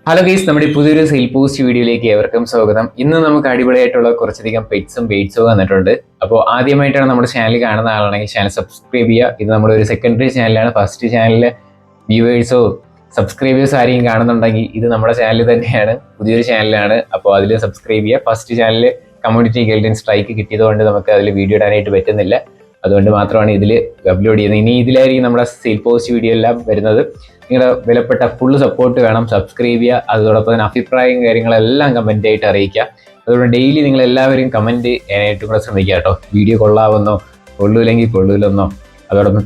Hello guys, നമ്മുടെ പുതിയൊരു sale post വീഡിയോയിലേക്ക് ഏവർക്കും സ്വാഗതം. ഇന്ന് നമുക്ക് അടിപൊളിയായിട്ടുള്ള കുറച്ചധികം പെറ്റ്സും ബെയ്റ്റ്സും വന്നിട്ടുണ്ട്. അപ്പോൾ ആദ്യമായിട്ടാണ് നമ്മുടെ ചാനൽ കാണുന്ന ആളാണെങ്കിൽ ചാനൽ സബ്സ്ക്രൈബ് ചെയ്യുക. ഇത് നമ്മുടെ ഒരു സെക്കൻഡറി ചാനലാണ്. ഫസ്റ്റ് ചാനലിലെ വ്യൂവേഴ്സോ സബ്സ്ക്രൈബേഴ്സോ ആരെയും കാണുന്നുണ്ടെങ്കിൽ ഇത് നമ്മുടെ ചാനൽ തന്നെയാണ്, പുതിയൊരു ചാനലാണ്. അപ്പോൾ അതിൽ സബ്സ്ക്രൈബ് ചെയ്യുക. First channel community guidance strike കിട്ടിയതുകൊണ്ട് നമുക്ക് അതിൽ വീഡിയോ ഇടാനായിട്ട് പറ്റുന്നില്ല. അതുകൊണ്ട് മാത്രമാണ് ഇതിൽ അപ്ലോഡ് ചെയ്യുന്നത്. ഇനി ഇതിലായിരിക്കും നമ്മുടെ സെയിൽ പോസ്റ്റ് വീഡിയോ എല്ലാം വരുന്നത്. നിങ്ങളുടെ വിലപ്പെട്ട ഫുൾ സപ്പോർട്ട് വേണം. സബ്സ്ക്രൈബ് ചെയ്യുക. അതോടൊപ്പം തന്നെ അഭിപ്രായം കാര്യങ്ങളെല്ലാം കമൻ്റ് ആയിട്ട് അറിയിക്കുക. അതുകൊണ്ട് ഡെയിലി നിങ്ങൾ എല്ലാവരും കമൻറ്റ് ചെയ്യാനായിട്ട് കൂടെ ശ്രമിക്കുക കേട്ടോ. വീഡിയോ കൊള്ളാവുന്നോ, കൊള്ളൂല്ലെങ്കിൽ കൊള്ളൂലെന്നോ, അതോടൊപ്പം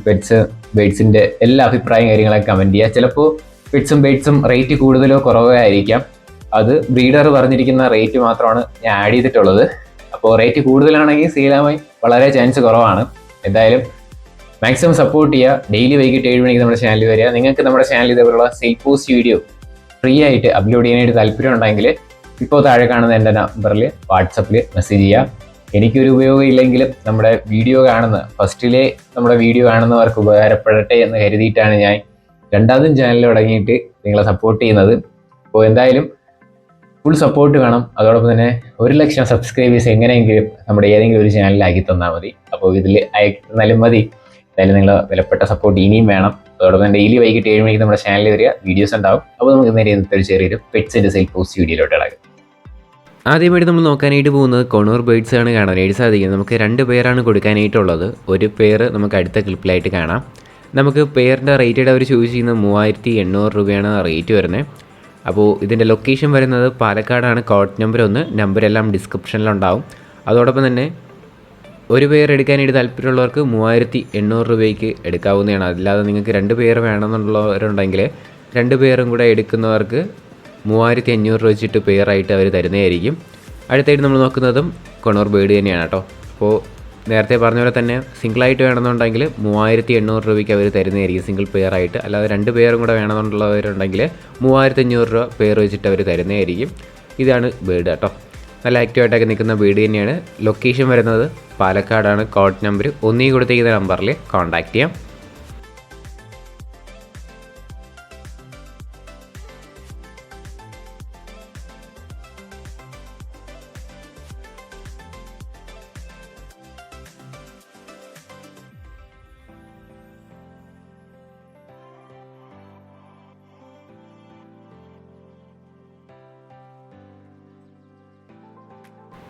ബെയ്റ്റ്സിൻ്റെ എല്ലാ അഭിപ്രായം കാര്യങ്ങളൊക്കെ കമൻറ്റ് ചെയ്യുക. ചിലപ്പോൾ പെറ്റ്സും ബെയ്റ്റ്സും റേറ്റ് കൂടുതലോ കുറവോ ആയിരിക്കാം. അത് ബ്രീഡർ പറഞ്ഞിരിക്കുന്ന റേറ്റ് മാത്രമാണ് ഞാൻ ആഡ് ചെയ്തിട്ടുള്ളത്. അപ്പോൾ റേറ്റ് കൂടുതലാണെങ്കിൽ സെയിലാവാൻ വളരെ ചാൻസ് കുറവാണ്. എന്തായാലും മാക്സിമം സപ്പോർട്ട് ചെയ്യുക. ഡെയിലി വൈകിട്ട് 7 മണിക്ക് നമ്മുടെ ചാനൽ വരിക. നിങ്ങൾക്ക് നമ്മുടെ ചാനൽ ഇതേപോലുള്ള സെയിൽ പോസ്റ്റ് വീഡിയോ ഫ്രീ ആയിട്ട് അപ്ലോഡ് ചെയ്യാനായിട്ട് താല്പര്യം ഉണ്ടെങ്കിൽ ഇപ്പോൾ താഴെ കാണുന്ന എൻ്റെ നമ്പറിൽ വാട്സപ്പിൽ മെസ്സേജ് ചെയ്യാം. എനിക്കൊരു ഉപയോഗം ഇല്ലെങ്കിലും നമ്മുടെ വീഡിയോ ഫസ്റ്റിലെ നമ്മുടെ വീഡിയോ കാണുന്നവർക്ക് ഉപകാരപ്പെടട്ടെ എന്ന് കരുതിയിട്ടാണ് ഞാൻ രണ്ടാമതും ചാനൽ തുടങ്ങിയിട്ട് നിങ്ങളെ സപ്പോർട്ട് ചെയ്യുന്നത്. അപ്പോൾ എന്തായാലും ഫുൾ സപ്പോർട്ട് വേണം. അതോടൊപ്പം തന്നെ 1,00,000 സബ്സ്ക്രൈബേഴ്സ് എങ്ങനെയെങ്കിലും നമ്മുടെ ഏതെങ്കിലും ഒരു ചാനലിലാക്കി തന്നാൽ മതി. അപ്പോൾ ഇതിൽ അയക്കുന്നാലും മതി. എന്തായാലും നിങ്ങൾ വിലപ്പെട്ട സപ്പോർട്ട് ഇനിയും വേണം. അതോടൊപ്പം ഡെയിലി വൈകിട്ട് 7 മണിക്ക് നമ്മുടെ ചാനലിൽ വരിക, വീഡിയോസ് ഉണ്ടാവും. അപ്പോൾ നമുക്ക് നേരെ ഇന്നത്തെ ഒരു ചെറിയൊരു പെറ്റ്സിൻ്റെ സെയിൽ പോസ്റ്റ് വീഡിയോയിലോട്ട് ഇടാം. ആദ്യമായിട്ട് നമ്മൾ നോക്കാനായിട്ട് പോകുന്നത് കൊണൂർ ബേഡ്സ് ആണ് കാണാനായിട്ട് സാധിക്കുന്നത്. നമുക്ക് 2 പേരാണ് കൊടുക്കാനായിട്ടുള്ളത്. ഒരു പേര് നമുക്ക് അടുത്ത ക്ലിപ്പിലായിട്ട് കാണാം. നമുക്ക് പേരിൻ്റെ റേറ്റഡ് അവർ ചൂസ് ചെയ്യുന്നത് 3,800 രൂപയാണ് റേറ്റ് വരുന്നത്. അപ്പോൾ ഇതിൻ്റെ ലൊക്കേഷൻ വരുന്നത് പാലക്കാടാണ്. Code number 1, നമ്പരെല്ലാം ഡിസ്ക്രിപ്ഷനിലുണ്ടാവും. അതോടൊപ്പം തന്നെ ഒരു പേർ എടുക്കാനായിട്ട് താല്പര്യമുള്ളവർക്ക് 3,800 രൂപയ്ക്ക് എടുക്കാവുന്നതാണ്. അല്ലാതെ നിങ്ങൾക്ക് 2 പേർ വേണമെന്നുള്ളവരുണ്ടെങ്കിൽ 2 പേരും കൂടെ എടുക്കുന്നവർക്ക് 3,500 രൂപ വെച്ചിട്ട് പേരായിട്ട് അവർ തരുന്നതായിരിക്കും. അടുത്തായിട്ട് നമ്മൾ നോക്കുന്നതും കൊണൂർ ബേഡ് തന്നെയാണ് കേട്ടോ. അപ്പോൾ നേരത്തെ പറഞ്ഞ പോലെ തന്നെ സിംഗിളായിട്ട് വേണമെന്നുണ്ടെങ്കിൽ 3,800 രൂപയ്ക്ക് അവർ തരുന്നതായിരിക്കും സിംഗിൾ പെയറായിട്ട്. അല്ലാതെ 2 പേരും കൂടെ വേണമെന്നുള്ളവരുണ്ടെങ്കിൽ 3,500 രൂപ പേർ വെച്ചിട്ട് അവർ തരുന്നതായിരിക്കും. ഇതാണ് ബേഡ് കേട്ടോ. നല്ല ആക്റ്റീവായിട്ടൊക്കെ നിൽക്കുന്ന ബേഡ് തന്നെയാണ്. ലൊക്കേഷൻ വരുന്നത് പാലക്കാടാണ്. കോഡ് നമ്പർ 1 കൊടുത്തിരിക്കുന്ന നമ്പറിൽ കോൺടാക്റ്റ് ചെയ്യാം.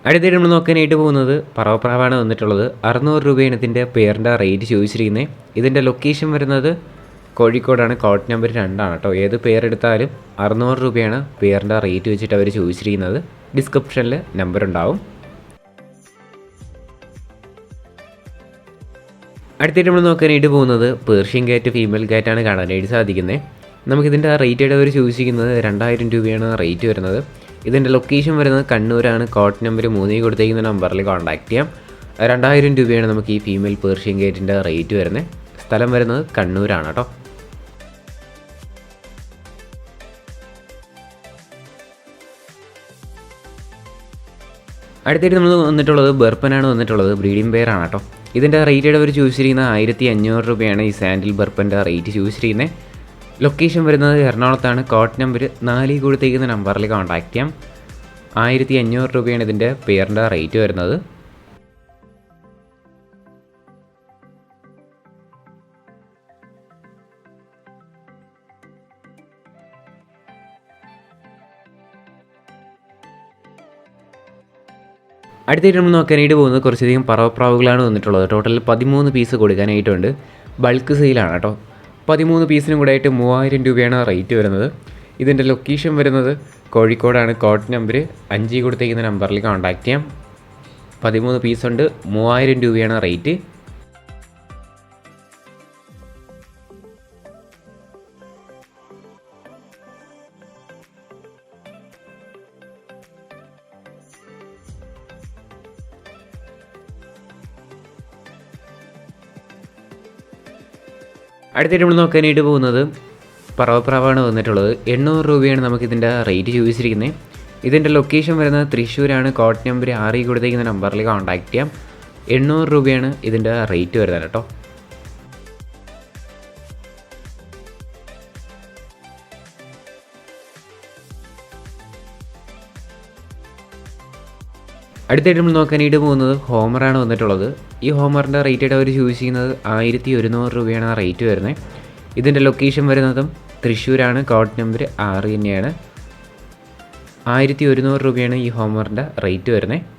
അടുത്തായിട്ട് നമ്മൾ നോക്കാനായിട്ട് പോകുന്നത് പറവപ്രാവാണ് വന്നിട്ടുള്ളത്. 600 രൂപയാണ് ഇതിൻ്റെ പേരിൻ്റെ റേറ്റ് ചോദിച്ചിരിക്കുന്നത്. ഇതിൻ്റെ ലൊക്കേഷൻ വരുന്നത് കോഴിക്കോടാണ്. കോഡ് നമ്പർ 2 ആണ് കേട്ടോ. ഏത് പേരെടുത്താലും 600 രൂപയാണ് പേരിൻ്റെ റേറ്റ് വെച്ചിട്ട് അവർ ചോദിച്ചിരിക്കുന്നത്. ഡിസ്ക്രിപ്ഷനിൽ നമ്പർ ഉണ്ടാവും. അടുത്തായിട്ട് നമ്മൾ നോക്കാനായിട്ട് പോകുന്നത് പേർഷ്യൻ ക്യാറ്റ് ഫീമെയിൽ ക്യാറ്റാണ് കാണാനായിട്ട് സാധിക്കുന്നത്. നമുക്കിതിൻ്റെ റേറ്റഡ് അവർ ചോദിച്ചിരിക്കുന്നത് 2,000 രൂപയാണ് റേറ്റ് വരുന്നത്. ഇതിൻ്റെ ലൊക്കേഷൻ വരുന്നത് കണ്ണൂരാണ്. കോഡ് നമ്പർ 3 കൊടുത്തിരിക്കുന്ന നമ്പറിൽ കോൺടാക്റ്റ് ചെയ്യാം. 2,000 രൂപയാണ് നമുക്ക് ഈ ഫീമെയിൽ പേർഷ്യൻ ക്യാറ്റിൻ്റെ റേറ്റ് വരുന്നത്. സ്ഥലം വരുന്നത് കണ്ണൂരാണ് കേട്ടോ. അടുത്തായിട്ട് നമ്മൾ വന്നിട്ടുള്ളത് ബർപ്പനാണ് വന്നിട്ടുള്ളത്. ബ്രീഡിംഗ് പെയറാണ് കേട്ടോ. ഇതിൻ്റെ റേറ്റഡ് അവർ ചോദിച്ചിരിക്കുന്നത് 1,500 രൂപയാണ് ഈ സാൻഡിൽ ബർപ്പൻ്റെ റേറ്റ് ചോദിച്ചിരിക്കുന്നത്. ലൊക്കേഷൻ വരുന്നത് എറണാകുളത്താണ്. കോഡ് നമ്പർ 4 കൊടുത്തിരിക്കുന്ന നമ്പറിൽ കോൺടാക്റ്റ് ചെയ്യാം. 1,500 രൂപയാണ് ഇതിൻ്റെ പേരിൻ്റെ റേറ്റ് വരുന്നത്. അടുത്തായിട്ട് നമ്മൾ നോക്കാനായിട്ട് പോകുന്നത് കുറച്ചധികം പറവപ്രാവുകളാണ് വന്നിട്ടുള്ളത്. ടോട്ടൽ 13 പീസ് കൊടുക്കാനായിട്ടുണ്ട്. ബൾക്ക് സെയിലാണ് കേട്ടോ. 13 പീസിനും കൂടെ ആയിട്ട് 3,000 രൂപയാണ് റേറ്റ് വരുന്നത്. ഇതിൻ്റെ ലൊക്കേഷൻ വരുന്നത് കോഴിക്കോടാണ്. കോഡ് നമ്പർ 5 കൊടുത്തിരിക്കുന്ന നമ്പറിൽ കോൺടാക്റ്റ് ചെയ്യാം. 13 പീസുണ്ട്. 3,000 രൂപയാണ് റേറ്റ്. അടുത്തായിട്ട് നമ്മൾ നോക്കാനായിട്ട് പോകുന്നത് പറവപ്രാവാണ് വന്നിട്ടുള്ളത്. 800 രൂപയാണ് നമുക്കിതിൻ്റെ റേറ്റ് ചോദിച്ചിരിക്കുന്നത്. ഇതിൻ്റെ ലൊക്കേഷൻ വരുന്നത് തൃശ്ശൂരാണ്. കോഡ് നമ്പർ 6 കൊടുത്തിരിക്കുന്ന നമ്പറിൽ കോൺടാക്റ്റ് ചെയ്യാം. 800 രൂപയാണ് ഇതിൻ്റെ റേറ്റ് വരുന്നത് കേട്ടോ. അടുത്തായിട്ട് നമ്മൾ നോക്കാനായിട്ട് പോകുന്നത് ഹോമറാണ് വന്നിട്ടുള്ളത്. ഈ ഹോമറിൻ്റെ റേറ്റായിട്ട് അവർ ചൂസ് ചെയ്യുന്നത് 1100 രൂപയാണ് ആ റേറ്റ് വരുന്നത്. ഇതിൻ്റെ ലൊക്കേഷൻ വരുന്നതും തൃശ്ശൂരാണ്. കോഡ് നമ്പർ 6 തന്നെയാണ്. 1100 രൂപയാണ് ഈ ഹോമറിൻ്റെ റേറ്റ് വരുന്നത്.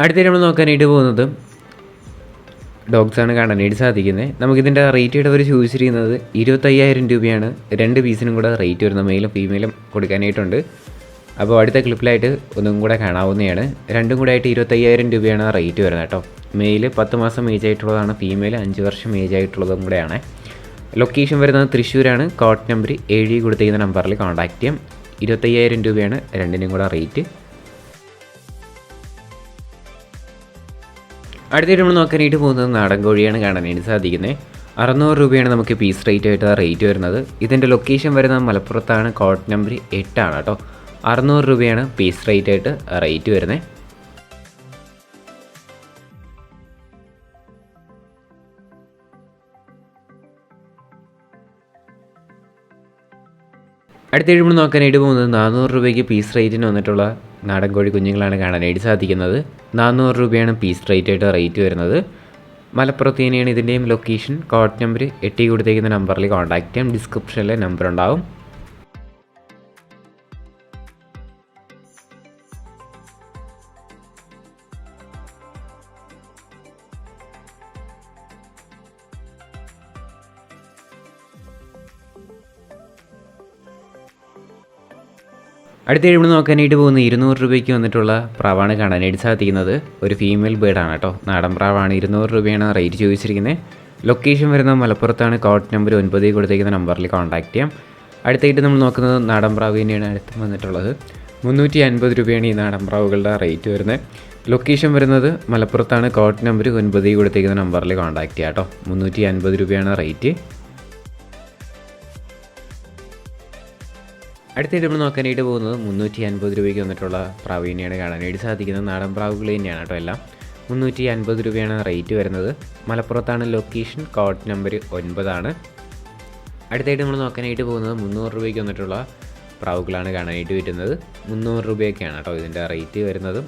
അടുത്തായിട്ട് നമ്മൾ നോക്കാനായിട്ട് പോകുന്നത് ഡോഗ്സാണ് കാണാനായിട്ട് സാധിക്കുന്നത്. നമുക്കിതിൻ്റെ റേറ്റ് അവർ ചൂസ് ചെയ്യുന്നത് 25,000 രൂപയാണ്. 2 പീസിനും കൂടെ റേറ്റ് വരുന്നത്, മെയിലും ഫീമെയിലും കൊടുക്കാനായിട്ടുണ്ട്. അപ്പോൾ അടുത്ത ക്ലിപ്പിലായിട്ട് ഒന്നും കൂടെ കാണാവുന്നതാണ്. രണ്ടും കൂടെ ആയിട്ട് 25,000 രൂപയാണ് റേറ്റ് വരുന്നത് കേട്ടോ. മെയിൽ 10 മാസം ഏജ് ആയിട്ടുള്ളതാണ്, ഫീമെയിൽ 5 വർഷം ഏജ് ആയിട്ടുള്ളതും കൂടെയാണ്. ലൊക്കേഷൻ വരുന്നത് തൃശ്ശൂരാണ്. കോഡ് നമ്പർ 7 കൊടുത്തിരിക്കുന്ന നമ്പറിൽ കോൺടാക്റ്റ് ചെയ്യാം. 25,000 രൂപയാണ് രണ്ടിനും കൂടെ റേറ്റ്. അടുത്തായിട്ട് നമ്മൾ നോക്കാനായിട്ട് പോകുന്നത് നാടൻ കോഴിയാണ് കാണാനായിട്ട് സാധിക്കുന്നത്. 600 രൂപയാണ് നമുക്ക് പീസ് റേറ്റ് ആയിട്ട് റേറ്റ് വരുന്നത്. ഇതിൻ്റെ ലൊക്കേഷൻ വരുന്നത് മലപ്പുറത്താണ്. കോഡ് നമ്പർ 8 ആണ് കേട്ടോ. 600 രൂപയാണ് പീസ് റേറ്റ് ആയിട്ട് റേറ്റ് വരുന്നത്. അടുത്തായിട്ട് നമ്മൾ നോക്കാനായിട്ട് പോകുന്നത് 400 രൂപയ്ക്ക് പീസ് റേറ്റിന് വന്നിട്ടുള്ള നാടൻ കോഴി കുഞ്ഞുങ്ങളാണ് കാണാനായിട്ട് സാധിക്കുന്നത്. 400 രൂപയാണ് പീസ് റേറ്റ് ആയിട്ട് റേറ്റ് വരുന്നത്. മലപ്പുറത്ത് തന്നെയാണ് ഇതിൻ്റെയും ലൊക്കേഷൻ. കോഡ് നമ്പർ 8 കൊടുത്തേക്കുന്ന നമ്പറിൽ കോൺടാക്റ്റ് ചെയ്യാം. ഡിസ്ക്രിപ്ഷനിൽ നമ്പർ ഉണ്ടാവും. അടുത്ത നമ്മൾ നോക്കാനായിട്ട് പോകുന്ന 200 രൂപയ്ക്ക് വന്നിട്ടുള്ള പ്രാവാണ് കാണാനായിട്ട് സാധിക്കുന്നത്. ഒരു ഫീമെയിൽ ബേഡാണ് കേട്ടോ. നാടൻ പ്രാവാണ്. 200 രൂപയാണ് റേറ്റ് ചോദിച്ചിരിക്കുന്നത്. ലൊക്കേഷൻ വരുന്നത് മലപ്പുറത്താണ്. കോഡ് നമ്പർ 9 കൊടുത്തേക്കുന്ന നമ്പറിൽ കോൺടാക്റ്റ് ചെയ്യാം. അടുത്തായിട്ട് നമ്മൾ നോക്കുന്നത് നാടൻ പ്രാവ് തന്നെയാണ് അടുത്ത് വന്നിട്ടുള്ളത്. 350 രൂപയാണ് ഈ നാടൻ പ്രാവുകളുടെ റേറ്റ് വരുന്നത്. ലൊക്കേഷൻ വരുന്നത് മലപ്പുറത്താണ്. കോഡ് നമ്പർ 9 കൊടുത്തേക്കുന്ന നമ്പറിൽ കോൺടാക്റ്റ് ചെയ്യാം കേട്ടോ. 350 രൂപയാണ് റേറ്റ്. അടുത്തായിട്ട് നമ്മൾ നോക്കാനായിട്ട് പോകുന്നത് 350 രൂപയ്ക്ക് വന്നിട്ടുള്ള പ്രാവ് തന്നെയാണ് കാണാനായിട്ട് സാധിക്കുന്നത്. നാടൻ പ്രാവുകൾ തന്നെയാണ് കേട്ടോ എല്ലാം. 350 രൂപയാണ് റേറ്റ് വരുന്നത്. മലപ്പുറത്താണ് ലൊക്കേഷൻ. കോഡ് നമ്പർ 9 ആണ്. അടുത്തായിട്ട് നമ്മൾ നോക്കാനായിട്ട് പോകുന്നത് 300 രൂപയ്ക്ക് വന്നിട്ടുള്ള പ്രാവുകളാണ് കാണാനായിട്ട് വരുന്നത്. 300 രൂപയൊക്കെയാണ് കേട്ടോ ഇതിൻ്റെ റേറ്റ് വരുന്നത്.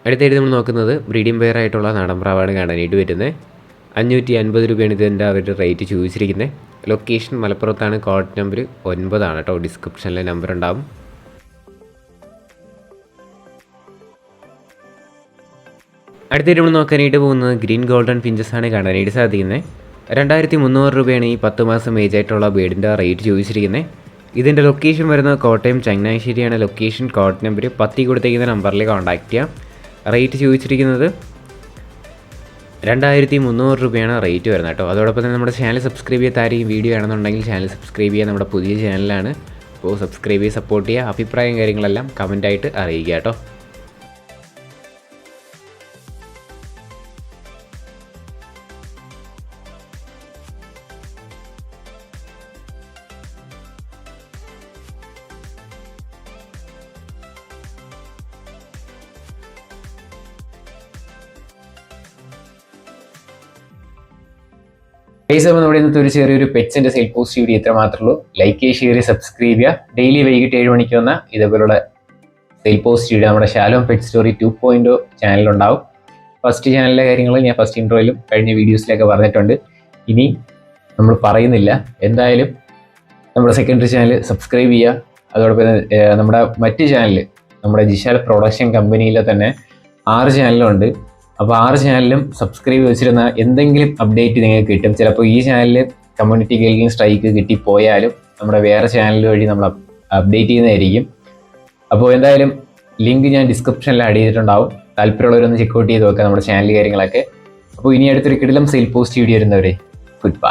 അടുത്തായിട്ട് നമ്മൾ നോക്കുന്നത് ബ്രീഡിംഗ് പെയർ ആയിട്ടുള്ള നാടൻ പ്രാവാണ് കാണാനായിട്ട് വരുന്നത്. 550 രൂപയാണ് ഇതിൻ്റെ അവരുടെ റേറ്റ് ചോദിച്ചിരിക്കുന്നത്. ലൊക്കേഷൻ മലപ്പുറത്താണ്. കോഡ് നമ്പർ 9 ആണ് കേട്ടോ. ഡിസ്ക്രിപ്ഷനിലെ നമ്പർ ഉണ്ടാവും. അടുത്തായിട്ട് നമ്മൾ നോക്കാനായിട്ട് പോകുന്നത് ഗ്രീൻ ഗോൾഡൻ ഫിഞ്ചസ് ആണ് കാണാനായിട്ട് സാധിക്കുന്നത്. 2300 രൂപയാണ് ഈ 10 മാസം ഏജ് ആയിട്ടുള്ള ബേഡിൻ്റെ റേറ്റ് ചോദിച്ചിരിക്കുന്നത്. ഇതിൻ്റെ ലൊക്കേഷൻ വരുന്നത് കോട്ടയം ചങ്ങനാശ്ശേരിയാണ്. ലൊക്കേഷൻ കോഡ് നമ്പർ 10 കൊടുത്തേക്കുന്ന നമ്പറിൽ കോൺടാക്റ്റ് ചെയ്യാം. റേറ്റ് ചോദിച്ചിരിക്കുന്നത് 2300 രൂപയാണ് റേറ്റ് വരുന്നത് കേട്ടോ. അതോടൊപ്പം തന്നെ നമ്മുടെ ചാനൽ സബ്സ്ക്രൈബ് ചെയ്യാത്ത ആരെയും വീഡിയോ ആണെന്നുണ്ടെങ്കിൽ ചാനൽ സബ്സ്ക്രൈബ് ചെയ്യുക. നമ്മുടെ പുതിയ ചാനലാണ്. അപ്പോൾ സബ്സ്ക്രൈബ് ചെയ്ത് സപ്പോർട്ട് ചെയ്യുക. അഭിപ്രായം കാര്യങ്ങളെല്ലാം കമൻറ്റായിട്ട് അറിയിക്കുക കേട്ടോ. അപ്പോൾ നമ്മുടെ ഇന്നത്തെ ഒരു ചെറിയൊരു പെറ്റ്സിന്റെ സെയിൽ പോസ്റ്റ് വീഡിയോ ഇത്ര മാത്രമേ ഉള്ളൂ. ലൈക്ക് ചെയ്യുക, ഷെയർ ചെയ്യുക, സബ്സ്ക്രൈബ് ചെയ്യുക. ഡെയിലി വൈകിട്ട് 7 മണിക്ക് വന്ന ഇതേപോലുള്ള സെയിൽ പോസ്റ്റ് വീഡിയോ നമ്മുടെ ഷാലോം പെറ്റ് സ്റ്റോറി 2.0 ചാനലുണ്ടാവും. ഫസ്റ്റ് ചാനലിലെ കാര്യങ്ങൾ ഞാൻ ഫസ്റ്റ് ഇൻട്രോയിലും കഴിഞ്ഞ വീഡിയോസിലൊക്കെ പറഞ്ഞിട്ടുണ്ട്. ഇനി നമ്മൾ പറയുന്നില്ല. എന്തായാലും നമ്മുടെ സെക്കൻഡറി ചാനൽ സബ്സ്ക്രൈബ് ചെയ്യുക. അതോടൊപ്പം നമ്മുടെ മറ്റ് ചാനൽ, നമ്മുടെ ജിഷാൽ പ്രൊഡക്ഷൻ കമ്പനിയിലെ തന്നെ 6 ചാനലുണ്ട്. അപ്പോൾ 6 ചാനലിലും സബ്സ്ക്രൈബ് വെച്ചിരുന്ന എന്തെങ്കിലും അപ്ഡേറ്റ് നിങ്ങൾക്ക് കിട്ടും. ചിലപ്പോൾ ഈ ചാനലിൽ കമ്മ്യൂണിറ്റി ഗെയിലിംഗ് സ്ട്രൈക്ക് കിട്ടിപ്പോയാലും നമ്മുടെ വേറെ ചാനൽ വഴി നമ്മൾ അപ്ഡേറ്റ് ചെയ്യുന്നതായിരിക്കും. അപ്പോൾ എന്തായാലും ലിങ്ക് ഞാൻ ഡിസ്ക്രിപ്ഷനിൽ ആഡ് ചെയ്തിട്ടുണ്ടാവും. താല്പര്യമുള്ളവരൊന്ന് ചെക്കൗട്ട് ചെയ്ത് നോക്കുക നമ്മുടെ ചാനൽ കാര്യങ്ങളൊക്കെ. അപ്പോൾ ഇനി അടുത്തൊരു കിടിലം സെയിൽ പോസ്റ്റ് വീഡിയോ വരുന്നവരെ ഗുഡ് ബൈ.